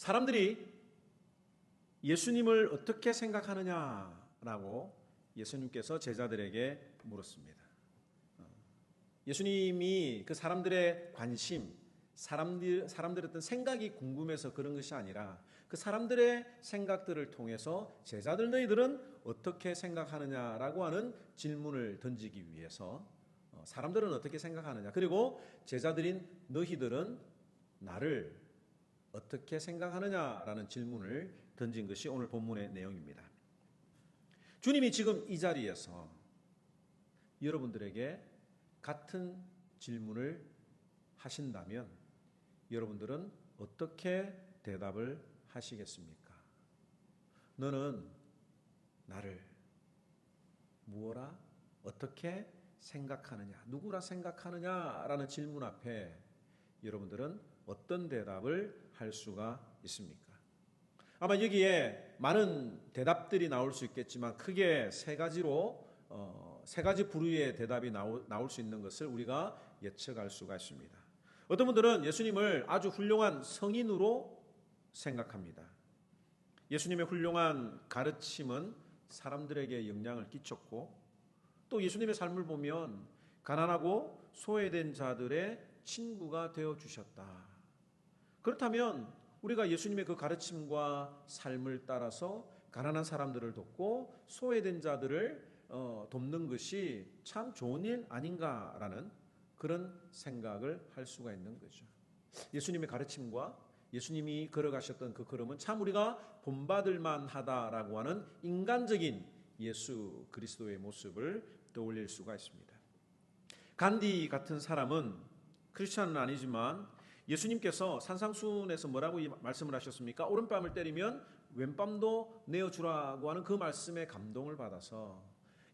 사람들이 예수님을 어떻게 생각하느냐라고 예수님께서 제자들에게 물었습니다. 예수님이 그 사람들의 관심, 사람들의 어떤 생각이 궁금해서 그런 것이 아니라 그 사람들의 생각들을 통해서 제자들 너희들은 어떻게 생각하느냐라고 하는 질문을 던지기 위해서 사람들은 어떻게 생각하느냐, 그리고 제자들인 너희들은 나를 어떻게 생각하느냐라는 질문을 던진 것이 오늘 본문의 내용입니다. 주님이 지금 이 자리에서 여러분들에게 같은 질문을 하신다면 여러분들은 어떻게 대답을 하시겠습니까? 너는 나를 무엇라 어떻게 생각하느냐, 누구라 생각하느냐라는 질문 앞에 여러분들은 어떤 대답을 할 수가 있습니까? 아마 여기에 많은 대답들이 나올 수 있겠지만 크게 세 가지 부류의 대답이 나올 수 있는 것을 우리가 예측할 수가 있습니다. 어떤 분들은 예수님을 아주 훌륭한 성인으로 생각합니다. 예수님의 훌륭한 가르침은 사람들에게 영향을 끼쳤고, 또 예수님의 삶을 보면 가난하고 소외된 자들의 친구가 되어주셨다. 그렇다면 우리가 예수님의 그 가르침과 삶을 따라서 가난한 사람들을 돕고 소외된 자들을 돕는 것이 참 좋은 일 아닌가라는 그런 생각을 할 수가 있는 거죠. 예수님의 가르침과 예수님이 걸어가셨던 그 걸음은 참 우리가 본받을 만하다라고 하는 인간적인 예수 그리스도의 모습을 떠올릴 수가 있습니다. 간디 같은 사람은 크리스찬은 아니지만 예수님께서 산상수훈에서 뭐라고 말씀을 하셨습니까? 오른뺨을 때리면 왼뺨도 내어주라고 하는 그 말씀에 감동을 받아서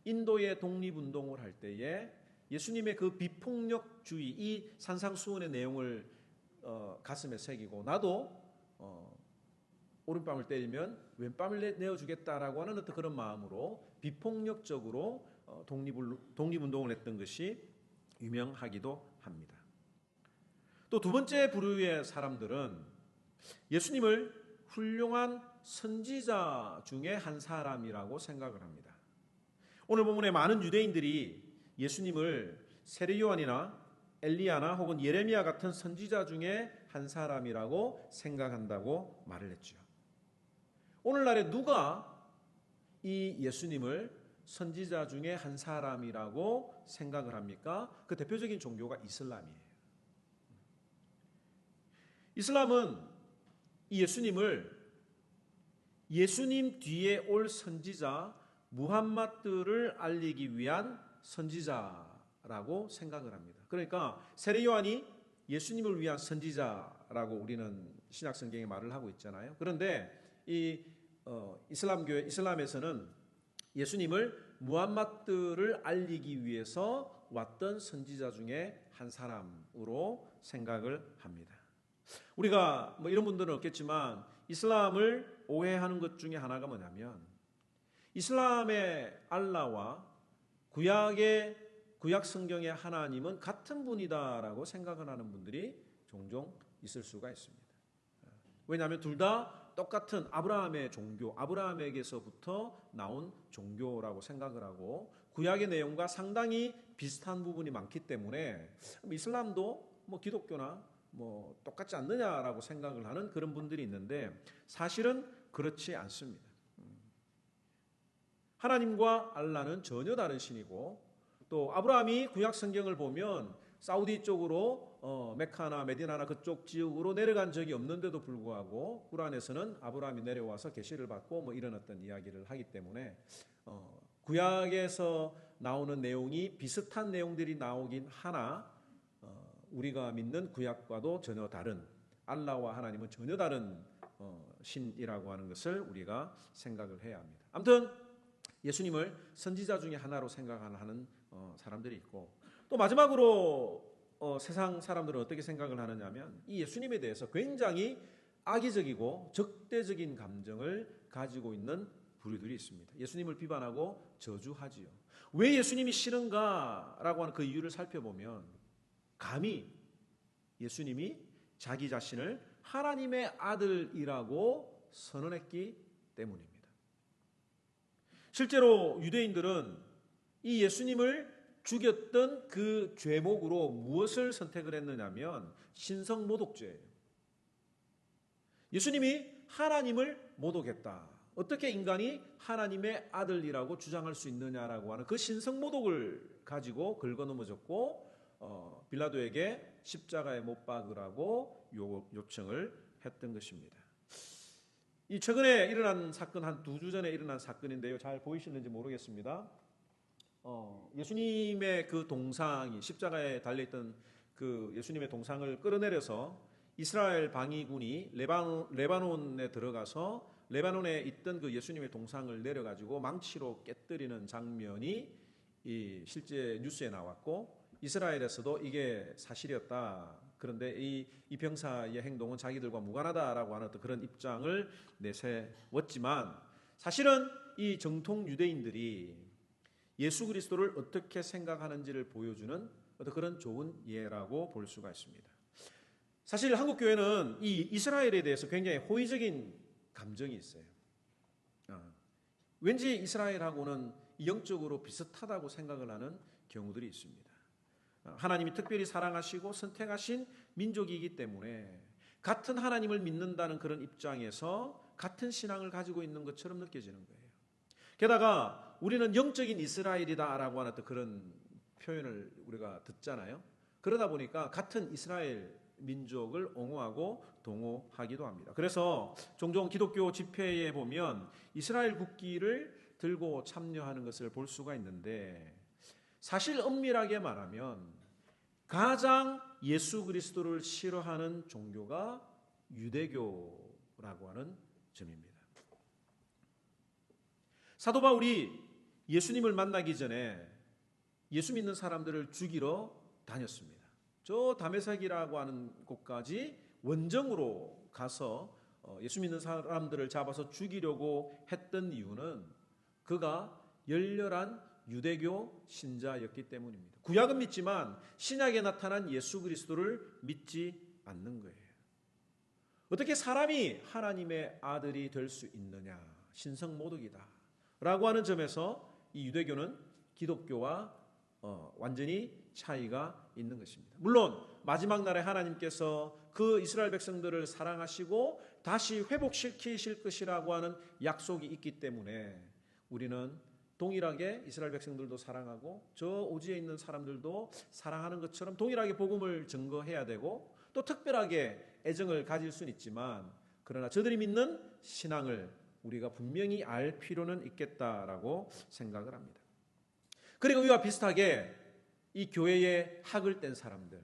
인도의 독립운동을 할 때에 예수님의 그 비폭력주의, 이 산상수훈의 내용을 가슴에 새기고 나도 오른뺨을 때리면 왼뺨을 내어주겠다라고 하는 어떤 그런 마음으로 비폭력적으로 독립운동을 했던 것이 유명하기도 합니다. 또 두 번째 부류의 사람들은 예수님을 훌륭한 선지자 중에 한 사람이라고 생각을 합니다. 오늘 본문에 많은 유대인들이 예수님을 세례 요한이나 엘리야나 혹은 예레미야 같은 선지자 중에 한 사람이라고 생각한다고 말을 했죠. 오늘날에 누가 이 예수님을 선지자 중에 한 사람이라고 생각을 합니까? 그 대표적인 종교가 이슬람이에요. 이슬람은 이 예수님을 예수님 뒤에 올 선지자 무함마드를 알리기 위한 선지자라고 생각을 합니다. 그러니까 세례 요한이 예수님을 위한 선지자라고 우리는 신약 성경에 말을 하고 있잖아요. 그런데 이 이슬람에서는 예수님을 무함마드를 알리기 위해서 왔던 선지자 중에 한 사람으로 생각을 합니다. 우리가 이런 분들은 없겠지만 이슬람을 오해하는 것 중에 하나가 뭐냐면 이슬람의 알라와 구약 성경의 하나님은 같은 분이다라고 생각을 하는 분들이 종종 있을 수가 있습니다. 왜냐하면 둘 다 똑같은 아브라함의 종교, 아브라함에게서부터 나온 종교라고 생각을 하고 구약의 내용과 상당히 비슷한 부분이 많기 때문에 이슬람도 기독교나 똑같지 않느냐라고 생각을 하는 그런 분들이 있는데 사실은 그렇지 않습니다. 하나님과 알라는 전혀 다른 신이고 또 아브라함이 구약 성경을 보면 사우디 쪽으로 메카나 메디나나 그쪽 지역으로 내려간 적이 없는데도 불구하고 꾸란에서는 아브라함이 내려와서 계시를 받고 이런 어떤 이야기를 하기 때문에 구약에서 나오는 내용이 비슷한 내용들이 나오긴 하나 우리가 믿는 구약과도 전혀 다른 알라와 하나님은 전혀 다른 신이라고 하는 것을 우리가 생각을 해야 합니다. 아무튼 예수님을 선지자 중에 하나로 생각하는 사람들이 있고 또 마지막으로 세상 사람들은 어떻게 생각을 하느냐면 이 예수님에 대해서 굉장히 악의적이고 적대적인 감정을 가지고 있는 부류들이 있습니다. 예수님을 비판하고 저주하지요. 왜 예수님이 싫은가라고 하는 그 이유를 살펴보면 감히 예수님이 자기 자신을 하나님의 아들이라고 선언했기 때문입니다. 실제로 유대인들은 이 예수님을 죽였던 그 죄목으로 무엇을 선택을 했느냐면 신성모독죄예요. 예수님이 하나님을 모독했다. 어떻게 인간이 하나님의 아들이라고 주장할 수 있느냐라고 하는 그 신성모독을 가지고 긁어넘어졌고 빌라도에게 십자가에 못 박으라고 요청을 했던 것입니다. 이 최근에 일어난 사건, 한 2주 전에 일어난 사건인데요. 잘 보이시는지 모르겠습니다. 예수님의 그 동상이, 십자가에 달려있던 그 예수님의 동상을 끌어내려서 이스라엘 방위군이 레바논에 들어가서 레바논에 있던 그 예수님의 동상을 내려가지고 망치로 깨뜨리는 장면이 실제 뉴스에 나왔고, 이스라엘에서도 이게 사실이었다. 그런데 이 병사의 행동은 자기들과 무관하다라고 하는 그런 입장을 내세웠지만, 사실은 이 정통 유대인들이 예수 그리스도를 어떻게 생각하는지를 보여주는 어떤 그런 좋은 예라고 볼 수가 있습니다. 사실 한국 교회는 이 이스라엘에 대해서 굉장히 호의적인 감정이 있어요. 왠지 이스라엘하고는 영적으로 비슷하다고 생각을 하는 경우들이 있습니다. 하나님이 특별히 사랑하시고 선택하신 민족이기 때문에 같은 하나님을 믿는다는 그런 입장에서 같은 신앙을 가지고 있는 것처럼 느껴지는 거예요. 게다가 우리는 영적인 이스라엘이다라고 하는 그런 표현을 우리가 듣잖아요. 그러다 보니까 같은 이스라엘 민족을 옹호하고 동호하기도 합니다. 그래서 종종 기독교 집회에 보면 이스라엘 국기를 들고 참여하는 것을 볼 수가 있는데, 사실 엄밀하게 말하면 가장 예수 그리스도를 싫어하는 종교가 유대교라고 하는 점입니다. 사도 바울이 예수님을 만나기 전에 예수 믿는 사람들을 죽이러 다녔습니다. 저 다메섹이라고 하는 곳까지 원정으로 가서 예수 믿는 사람들을 잡아서 죽이려고 했던 이유는 그가 열렬한 유대교 신자였기 때문입니다. 구약은 믿지만 신약에 나타난 예수 그리스도를 믿지 않는 거예요. 어떻게 사람이 하나님의 아들이 될 수 있느냐? 신성모독이다 라고 하는 점에서 이 유대교는 기독교와 완전히 차이가 있는 것입니다. 물론 마지막 날에 하나님께서 그 이스라엘 백성들을 사랑하시고 다시 회복시키실 것이라고 하는 약속이 있기 때문에 우리는 동일하게 이스라엘 백성들도 사랑하고 저 오지에 있는 사람들도 사랑하는 것처럼 동일하게 복음을 증거해야 되고, 또 특별하게 애정을 가질 수는 있지만, 그러나 저들이 믿는 신앙을 우리가 분명히 알 필요는 있겠다라고 생각을 합니다. 그리고 이와 비슷하게 이 교회에 학을 뗀 사람들,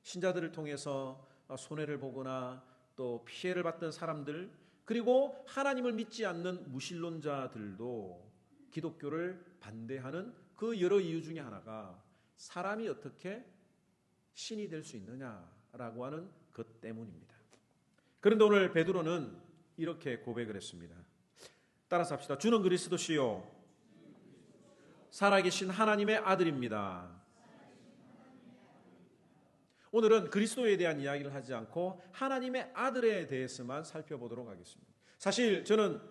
신자들을 통해서 손해를 보거나 또 피해를 받던 사람들, 그리고 하나님을 믿지 않는 무신론자들도 기독교를 반대하는 그 여러 이유 중에 하나가 사람이 어떻게 신이 될 수 있느냐라고 하는 것 때문입니다. 그런데 오늘 베드로는 이렇게 고백을 했습니다. 따라서 합시다. 주는 그리스도시요 살아계신 하나님의 아들입니다. 오늘은 그리스도에 대한 이야기를 하지 않고 하나님의 아들에 대해서만 살펴보도록 하겠습니다. 사실 저는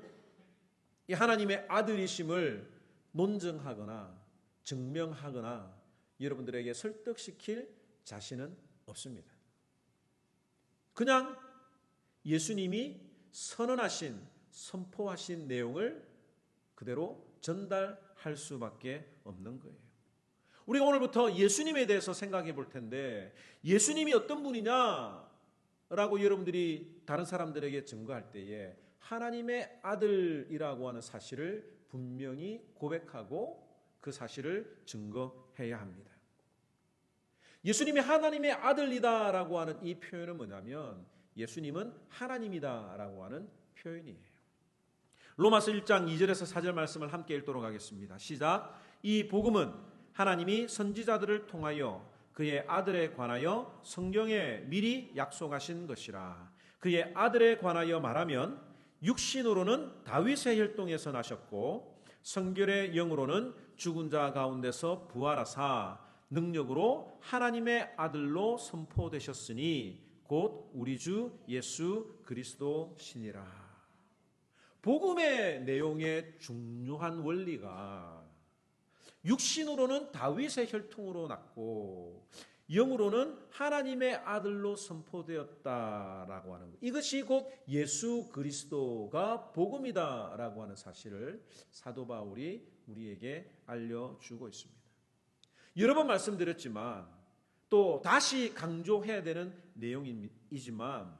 이 하나님의 아들이심을 논증하거나 증명하거나 여러분들에게 설득시킬 자신은 없습니다. 그냥 예수님이 선언하신, 선포하신 내용을 그대로 전달할 수밖에 없는 거예요. 우리가 오늘부터 예수님에 대해서 생각해 볼 텐데, 예수님이 어떤 분이냐라고 여러분들이 다른 사람들에게 증거할 때에 하나님의 아들이라고 하는 사실을 분명히 고백하고 그 사실을 증거해야 합니다. 예수님이 하나님의 아들이다라고 하는 이 표현은 뭐냐면 예수님은 하나님이다라고 하는 표현이에요. 로마서 1장 2절에서 4절 말씀을 함께 읽도록 하겠습니다. 시작. 이 복음은 하나님이 선지자들을 통하여 그의 아들에 관하여 성경에 미리 약속하신 것이라. 그의 아들에 관하여 말하면 육신으로는 다윗의 혈통에서 나셨고 성결의 영으로는 죽은 자 가운데서 부활하사 능력으로 하나님의 아들로 선포되셨으니 곧 우리 주 예수 그리스도시니라. 복음의 내용의 중요한 원리가 육신으로는 다윗의 혈통으로 났고 영으로는 하나님의 아들로 선포되었다라고 하는 것. 이것이 곧 예수 그리스도가 복음이다라고 하는 사실을 사도 바울이 우리에게 알려주고 있습니다. 여러 번 말씀드렸지만 또 다시 강조해야 되는 내용이지만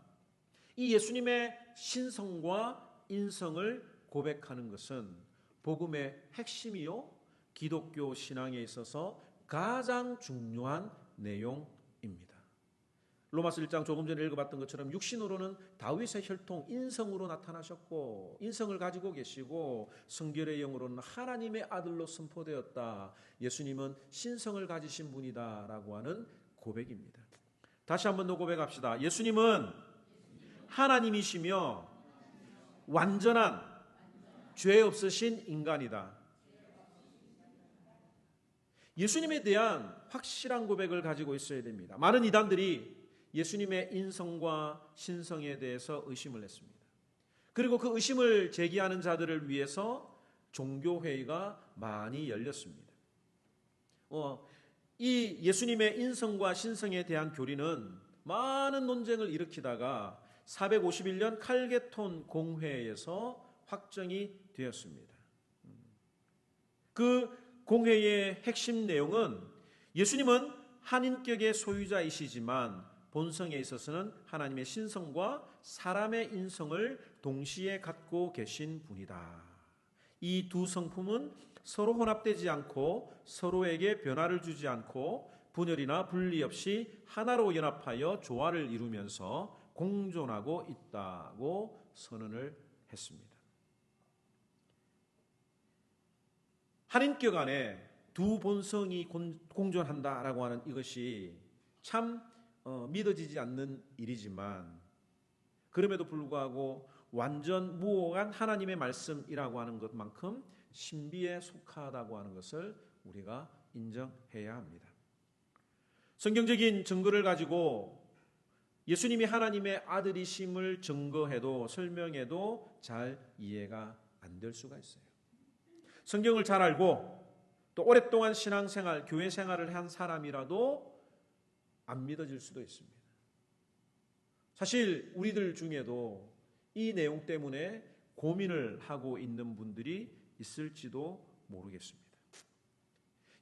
이 예수님의 신성과 인성을 고백하는 것은 복음의 핵심이요 기독교 신앙에 있어서 가장 중요한 내용입니다. 로마서 1장 조금 전에 읽어봤던 것처럼 육신으로는 다윗의 혈통 인성으로 나타나셨고 인성을 가지고 계시고 성결의 영으로는 하나님의 아들로 선포되었다. 예수님은 신성을 가지신 분이다 라고 하는 고백입니다. 다시 한 번 더 고백합시다. 예수님은 하나님이시며 완전한 죄 없으신 인간이다. 예수님에 대한 확실한 고백을 가지고 있어야 됩니다. 많은 이단들이 예수님의 인성과 신성에 대해서 의심을 했습니다. 그리고 그 의심을 제기하는 자들을 위해서 종교회의가 많이 열렸습니다. 이 예수님의 인성과 신성에 대한 교리는 많은 논쟁을 일으키다가 451년 칼게톤 공회에서 확정이 되었습니다. 그 공회의 핵심 내용은 예수님은 한인격의 소유자이시지만 본성에 있어서는 하나님의 신성과 사람의 인성을 동시에 갖고 계신 분이다. 이 두 성품은 서로 혼합되지 않고 서로에게 변화를 주지 않고 분열이나 분리 없이 하나로 연합하여 조화를 이루면서 공존하고 있다고 선언을 했습니다. 한인격 안에 두 본성이 공존한다라고 하는 이것이 참 믿어지지 않는 일이지만 그럼에도 불구하고 완전 무오한 하나님의 말씀이라고 하는 것만큼 신비에 속하다고 하는 것을 우리가 인정해야 합니다. 성경적인 증거를 가지고 예수님이 하나님의 아들이심을 증거해도 설명해도 잘 이해가 안 될 수가 있어요. 성경을 잘 알고 또 오랫동안 신앙생활, 교회 생활을 한 사람이라도 안 믿어질 수도 있습니다. 사실 우리들 중에도 이 내용 때문에 고민을 하고 있는 분들이 있을지도 모르겠습니다.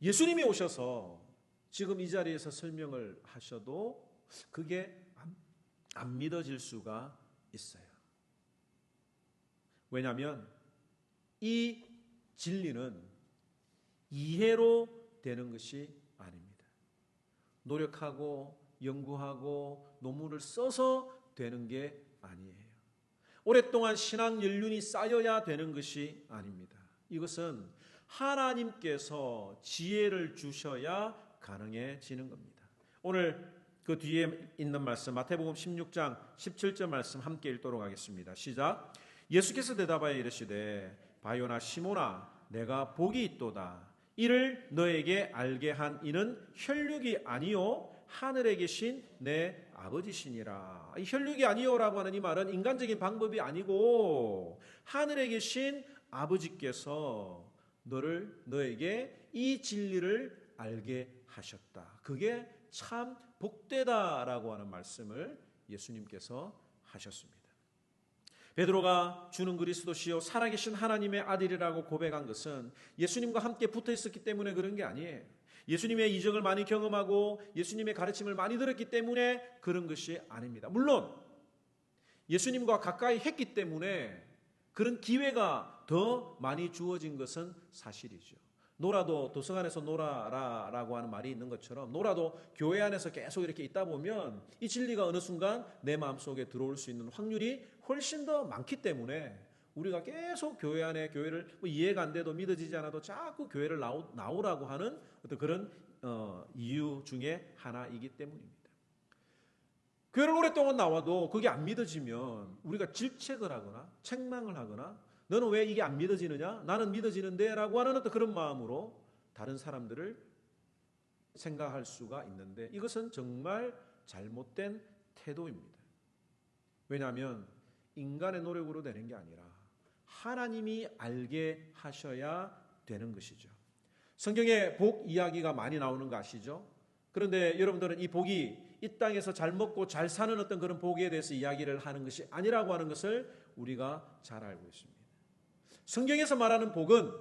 예수님이 오셔서 지금 이 자리에서 설명을 하셔도 그게 안 믿어질 수가 있어요. 왜냐하면 이 진리는 이해로 되는 것이 아닙니다. 노력하고 연구하고 논문을 써서 되는 게 아니에요. 오랫동안 신앙 연륜이 쌓여야 되는 것이 아닙니다. 이것은 하나님께서 지혜를 주셔야 가능해지는 겁니다. 오늘 그 뒤에 있는 말씀 마태복음 16장 17절 말씀 함께 읽도록 하겠습니다. 시작. 예수께서 대답하여 이르시되 바요나 시몬아 내가 복이 있도다. 이를 너에게 알게 한 이는 혈육이 아니요 하늘에 계신 내 아버지시니라. 이 혈육이 아니요라고 하는 이 말은 인간적인 방법이 아니고 하늘에 계신 아버지께서 너에게 이 진리를 알게 하셨다. 그게 참 복되다라고 하는 말씀을 예수님께서 하셨습니다. 베드로가 주는 그리스도시요 살아계신 하나님의 아들이라고 고백한 것은 예수님과 함께 붙어 있었기 때문에 그런 게 아니에요. 예수님의 이적을 많이 경험하고 예수님의 가르침을 많이 들었기 때문에 그런 것이 아닙니다. 물론 예수님과 가까이 했기 때문에 그런 기회가 더 많이 주어진 것은 사실이죠. 놀아도 도서관에서 놀아라라고 하는 말이 있는 것처럼 놀아도 교회 안에서 계속 이렇게 있다 보면 이 진리가 어느 순간 내 마음속에 들어올 수 있는 확률이 훨씬 더 많기 때문에 우리가 계속 교회 안에 교회를 이해가 안 돼도 믿어지지 않아도 자꾸 교회를 나오라고 하는 어떤 그런 이유 중에 하나이기 때문입니다. 교회를 오랫동안 나와도 그게 안 믿어지면 우리가 질책을 하거나 책망을 하거나 너는 왜 이게 안 믿어지느냐? 나는 믿어지는데 라고 하는 어떤 그런 마음으로 다른 사람들을 생각할 수가 있는데 이것은 정말 잘못된 태도입니다. 왜냐하면 인간의 노력으로 되는 게 아니라 하나님이 알게 하셔야 되는 것이죠. 성경에 복 이야기가 많이 나오는 거 아시죠? 그런데 여러분들은 이 복이 이 땅에서 잘 먹고 잘 사는 어떤 그런 복에 대해서 이야기를 하는 것이 아니라고 하는 것을 우리가 잘 알고 있습니다. 성경에서 말하는 복은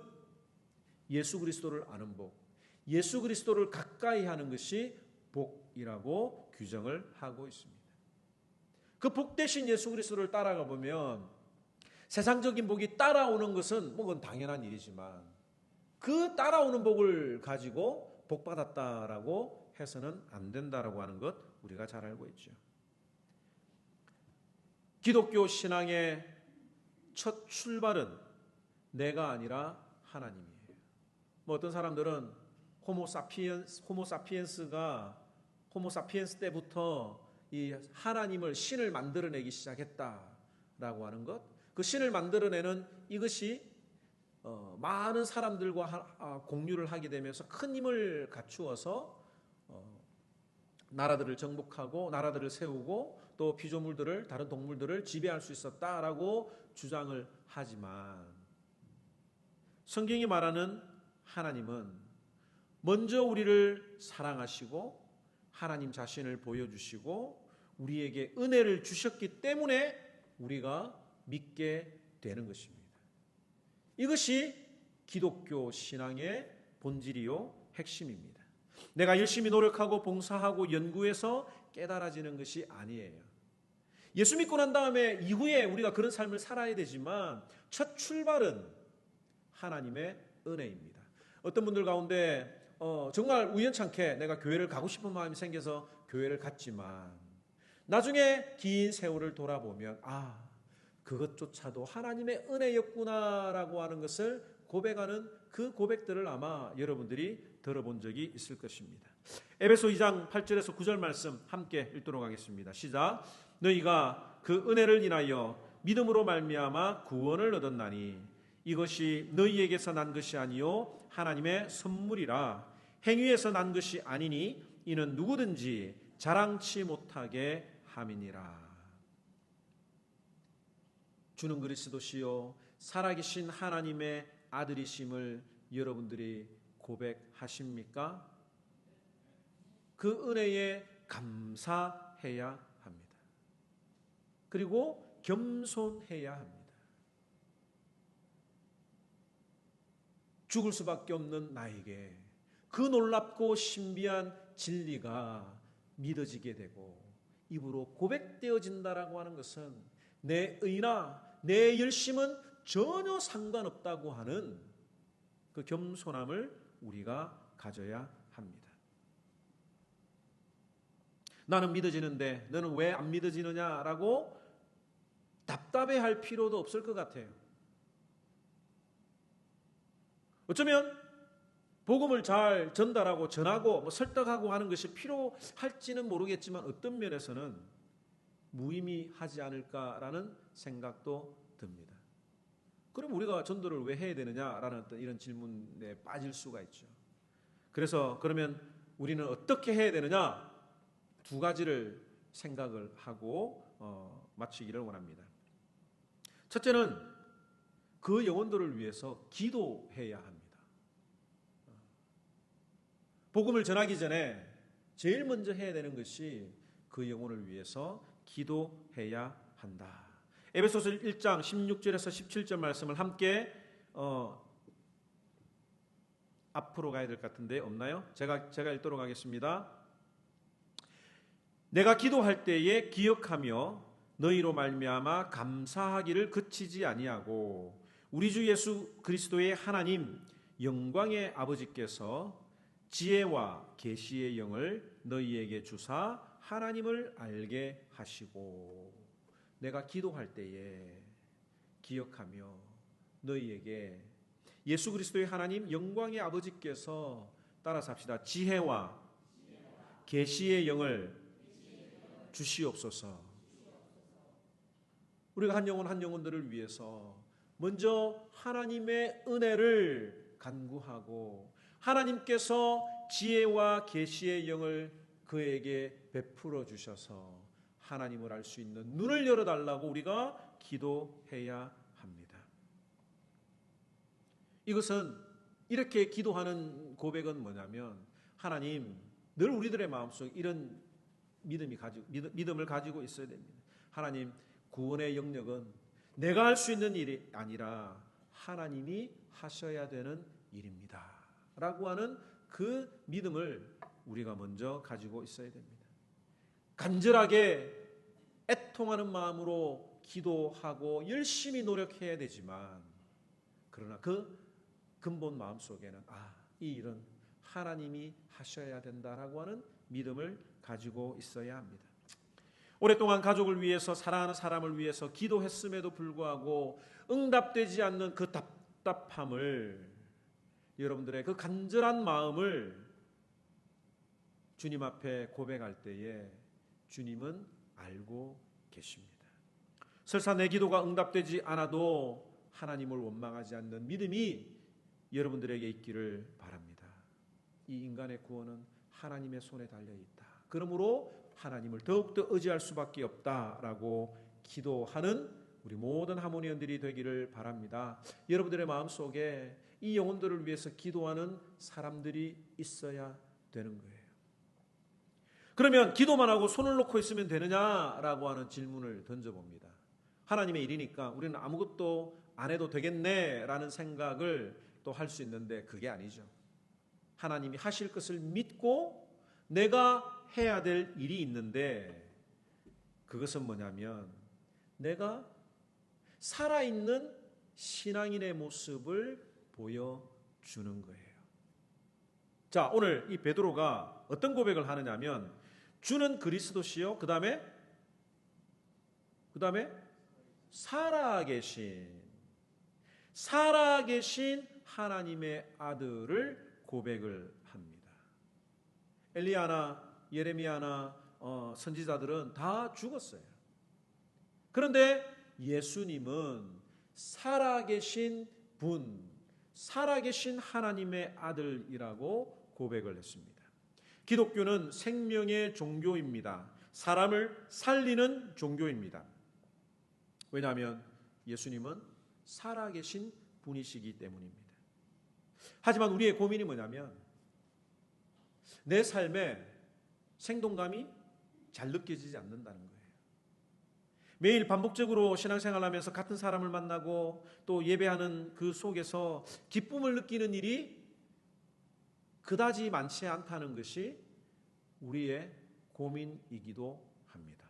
예수 그리스도를 아는 복, 예수 그리스도를 가까이 하는 것이 복이라고 규정을 하고 있습니다. 그 복 대신 예수 그리스도를 따라가 보면 세상적인 복이 따라오는 것은 그건 당연한 일이지만 그 따라오는 복을 가지고 복 받았다라고 해서는 안 된다라고 하는 것 우리가 잘 알고 있죠. 기독교 신앙의 첫 출발은 내가 아니라 하나님이에요. 어떤 사람들은 호모사피엔스 때부터 이 하나님을 신을 만들어내기 시작했다라고 하는 것, 그 신을 만들어내는 이것이 많은 사람들과 공유를 하게 되면서 큰 힘을 갖추어서 나라들을 정복하고 나라들을 세우고 또 피조물들을 다른 동물들을 지배할 수 있었다라고 주장을 하지만 성경이 말하는 하나님은 먼저 우리를 사랑하시고 하나님 자신을 보여주시고 우리에게 은혜를 주셨기 때문에 우리가 믿게 되는 것입니다. 이것이 기독교 신앙의 본질이요 핵심입니다. 내가 열심히 노력하고 봉사하고 연구해서 깨달아지는 것이 아니에요. 예수 믿고 난 다음에 이후에 우리가 그런 삶을 살아야 되지만 첫 출발은 하나님의 은혜입니다. 어떤 분들 가운데 정말 우연찮게 내가 교회를 가고 싶은 마음이 생겨서 교회를 갔지만 나중에 긴 세월을 돌아보면 그것조차도 하나님의 은혜였구나라고 하는 것을 고백하는 그 고백들을 아마 여러분들이 들어본 적이 있을 것입니다. 에베소 2장 8절에서 9절 말씀 함께 읽도록 하겠습니다. 시작. 너희가 그 은혜를 인하여 믿음으로 말미암아 구원을 얻었나니 이것이 너희에게서 난 것이 아니요 하나님의 선물이라. 행위에서 난 것이 아니니 이는 누구든지 자랑치 못하게 함이니라. 주는 그리스도시요 살아계신 하나님의 아들이심을 여러분들이 고백하십니까? 그 은혜에 감사해야 합니다. 그리고 겸손해야 합니다. 죽을 수밖에 없는 나에게 그 놀랍고 신비한 진리가 믿어지게 되고 입으로 고백되어진다라고 하는 것은 내 의나 내 열심은 전혀 상관없다고 하는 그 겸손함을 우리가 가져야 합니다. 나는 믿어지는데 너는 왜 안 믿어지느냐라고 답답해할 필요도 없을 것 같아요. 어쩌면 복음을 잘 전달하고 전하고 설득하고 하는 것이 필요할지는 모르겠지만 어떤 면에서는 무의미하지 않을까라는 생각도 듭니다. 그럼 우리가 전도를 왜 해야 되느냐라는 어떤 이런 질문에 빠질 수가 있죠. 그래서 그러면 우리는 어떻게 해야 되느냐? 두 가지를 생각을 하고 마치기를 원합니다. 첫째는 그 영혼들을 위해서 기도해야 합니다. 복음을 전하기 전에 제일 먼저 해야 되는 것이 그 영혼을 위해서 기도해야 한다. 에베소서 1장 16절에서 17절 말씀을 함께 앞으로 가야 될 것 같은데 없나요? 제가 읽도록 하겠습니다. 내가 기도할 때에 기억하며 너희로 말미암아 감사하기를 그치지 아니하고 우리 주 예수 그리스도의 하나님 영광의 아버지께서 지혜와 계시의 영을 너희에게 주사 하나님을 알게 하시고 내가 기도할 때에 기억하며 너희에게 예수 그리스도의 하나님 영광의 아버지께서 따라서 합시다. 지혜와 계시의 영을 주시옵소서. 우리가 한 영혼 한 영혼들을 위해서 먼저 하나님의 은혜를 간구하고 하나님께서 지혜와 계시의 영을 그에게 베풀어 주셔서 하나님을 알 수 있는 눈을 열어달라고 우리가 기도해야 합니다. 이것은 이렇게 기도하는 고백은 뭐냐면, 하나님, 늘 우리들의 마음속에 이런 믿음을 가지고 있어야 됩니다. 하나님, 구원의 영역은 내가 할 수 있는 일이 아니라 하나님이 하셔야 되는 일입니다 라고 하는 그 믿음을 우리가 먼저 가지고 있어야 됩니다. 간절하게 애통하는 마음으로 기도하고 열심히 노력해야 되지만, 그러나 그 근본 마음속에는 이 일은 하나님이 하셔야 된다라고 하는 믿음을 가지고 있어야 합니다. 오랫동안 가족을 위해서, 사랑하는 사람을 위해서 기도했음에도 불구하고 응답되지 않는 그 답답함을, 여러분들의 그 간절한 마음을 주님 앞에 고백할 때에 주님은 알고 계십니다. 설사 내 기도가 응답되지 않아도 하나님을 원망하지 않는 믿음이 여러분들에게 있기를 바랍니다. 이 인간의 구원은 하나님의 손에 달려있다. 그러므로 하나님을 더욱더 의지할 수밖에 없다라고 기도하는 우리 모든 하모니언들이 되기를 바랍니다. 여러분들의 마음속에 이 영혼들을 위해서 기도하는 사람들이 있어야 되는 거예요. 그러면 기도만 하고 손을 놓고 있으면 되느냐라고 하는 질문을 던져봅니다. 하나님의 일이니까 우리는 아무것도 안 해도 되겠네라는 생각을 또 할 수 있는데, 그게 아니죠. 하나님이 하실 것을 믿고 내가 해야 될 일이 있는데, 그것은 뭐냐면 내가 살아있는 신앙인의 모습을 보여주는 거예요. 자, 오늘 이 베드로가 어떤 고백을 하느냐면, 주는 그리스도시요, 그 다음에 살아계신 하나님의 아들을 고백을 합니다. 엘리야나 예레미야나 선지자들은 다 죽었어요. 그런데 예수님은 살아계신 분, 살아계신 하나님의 아들이라고 고백을 했습니다. 기독교는 생명의 종교입니다. 사람을 살리는 종교입니다. 왜냐하면 예수님은 살아계신 분이시기 때문입니다. 하지만 우리의 고민이 뭐냐면, 내 삶에 생동감이 잘 느껴지지 않는다는 거예요. 매일 반복적으로 신앙생활하면서 같은 사람을 만나고 또 예배하는 그 속에서 기쁨을 느끼는 일이 그다지 많지 않다는 것이 우리의 고민이기도 합니다.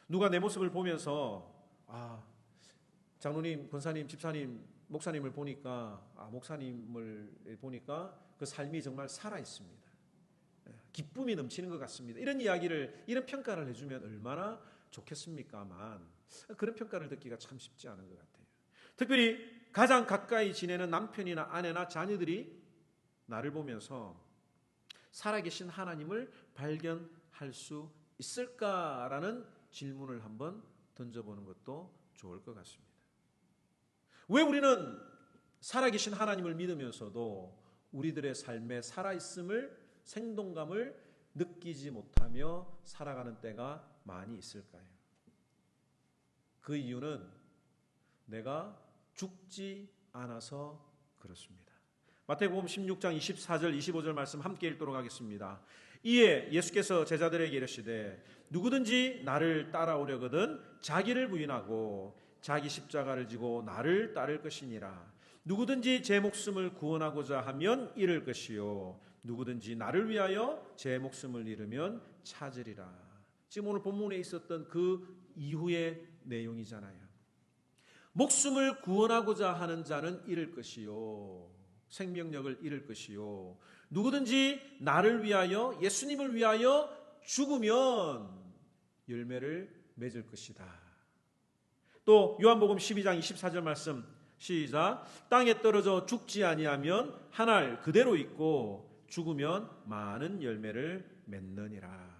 누가 내 모습을 보면서 장로님, 권사님, 집사님, 목사님을 보니까 목사님을 보니까 그 삶이 정말 살아 있습니다. 기쁨이 넘치는 것 같습니다. 이런 평가를 해주면 얼마나 좋겠습니까만, 그런 평가를 듣기가 참 쉽지 않은 것 같아요. 특별히 가장 가까이 지내는 남편이나 아내나 자녀들이 나를 보면서 살아계신 하나님을 발견할 수 있을까라는 질문을 한번 던져보는 것도 좋을 것 같습니다. 왜 우리는 살아계신 하나님을 믿으면서도 우리들의 삶에 살아있음을, 생동감을 느끼지 못하며 살아가는 때가 많이 있을까요? 그 이유는 내가 죽지 않아서 그렇습니다. 마태복음 16장 24절 25절 말씀 함께 읽도록 하겠습니다. 이에 예수께서 제자들에게 이르시되 누구든지 나를 따라오려거든 자기를 부인하고 자기 십자가를 지고 나를 따를 것이니라. 누구든지 제 목숨을 구원하고자 하면 잃을 것이요 누구든지 나를 위하여 제 목숨을 잃으면 찾으리라. 지금 오늘 본문에 있었던 그 이후의 내용이잖아요. 목숨을 구원하고자 하는 자는 잃을 것이요 생명력을 잃을 것이요 누구든지 나를 위하여, 예수님을 위하여 죽으면 열매를 맺을 것이다. 또 요한복음 12장 24절 말씀 시작. 땅에 떨어져 죽지 아니하면 한 알 그대로 있고 죽으면 많은 열매를 맺느니라.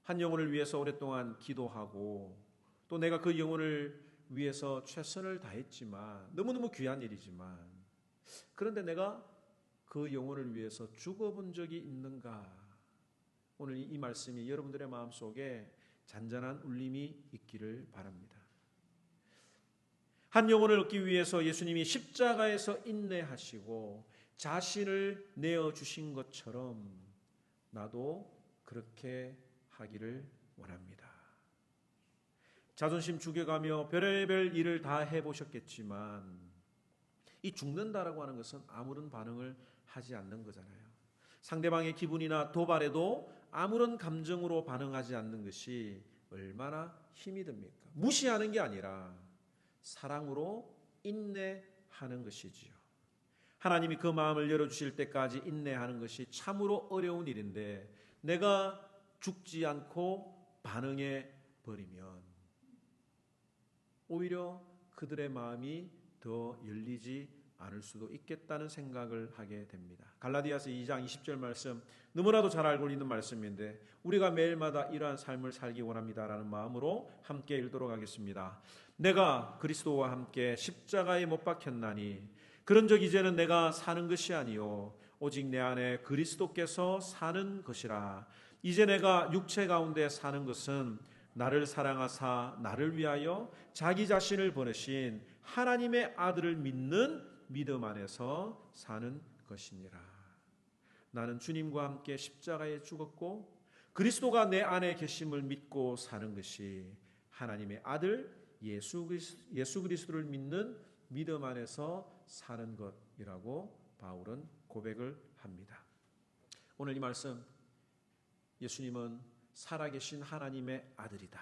한 영혼을 위해서 오랫동안 기도하고 또 내가 그 영혼을 위해서 최선을 다했지만, 너무너무 귀한 일이지만, 그런데 내가 그 영혼을 위해서 죽어본 적이 있는가? 오늘 이 말씀이 여러분들의 마음속에 잔잔한 울림이 있기를 바랍니다. 한 영혼을 얻기 위해서 예수님이 십자가에서 인내하시고 자신을 내어주신 것처럼 나도 그렇게 하기를 원합니다. 자존심 죽여가며 별의별 일을 다 해보셨겠지만 이 죽는다라고 하는 것은 아무런 반응을 하지 않는 거잖아요. 상대방의 기분이나 도발에도 아무런 감정으로 반응하지 않는 것이 얼마나 힘이 듭니까? 무시하는 게 아니라 사랑으로 인내하는 것이지요. 하나님이 그 마음을 열어주실 때까지 인내하는 것이 참으로 어려운 일인데 내가 죽지 않고 반응해 버리면 오히려 그들의 마음이 더 열리지 않을 수도 있겠다는 생각을 하게 됩니다. 갈라디아서 2장 20절 말씀, 너무나도 잘 알고 있는 말씀인데 우리가 매일마다 이러한 삶을 살기 원합니다라는 마음으로 함께 읽도록 하겠습니다. 내가 그리스도와 함께 십자가에 못 박혔나니 그런즉 이제는 내가 사는 것이 아니요 오직 내 안에 그리스도께서 사는 것이라. 이제 내가 육체 가운데 사는 것은 나를 사랑하사 나를 위하여 자기 자신을 보내신 하나님의 아들을 믿는 믿음 안에서 사는 것이니라. 나는 주님과 함께 십자가에 죽었고 그리스도가 내 안에 계심을 믿고 사는 것이 하나님의 아들 예수 그리스도를 믿는 믿음 안에서 사는 것이라고 바울은 고백을 합니다. 오늘 이 말씀, 예수님은 살아계신 하나님의 아들이다.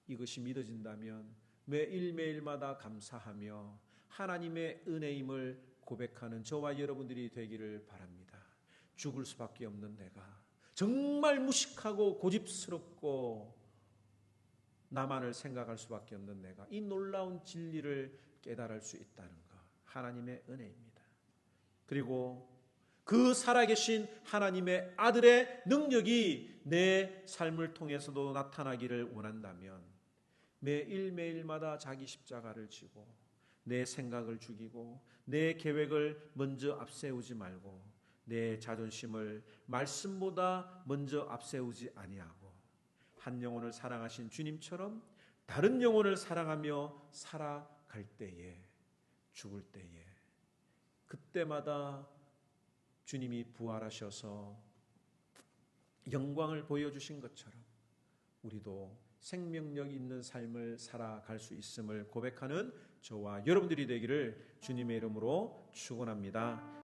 이것이 믿어진다면 매일매일마다 감사하며 하나님의 은혜임을 고백하는 저와 여러분들이 되기를 바랍니다. 죽을 수밖에 없는 내가, 정말 무식하고 고집스럽고 나만을 생각할 수밖에 없는 내가 이 놀라운 진리를 깨달을 수 있다는 것, 하나님의 은혜입니다. 그리고 그 살아계신 하나님의 아들의 능력이 내 삶을 통해서도 나타나기를 원한다면 매일매일마다 자기 십자가를 지고 내 생각을 죽이고 내 계획을 먼저 앞세우지 말고 내 자존심을 말씀보다 먼저 앞세우지 아니하고 한 영혼을 사랑하신 주님처럼 다른 영혼을 사랑하며 살아갈 때에, 죽을 때에, 그때마다 주님이 부활하셔서 영광을 보여주신 것처럼 우리도 생명력 있는 삶을 살아갈 수 있음을 고백하는 저와 여러분들이 되기를 주님의 이름으로 축원합니다.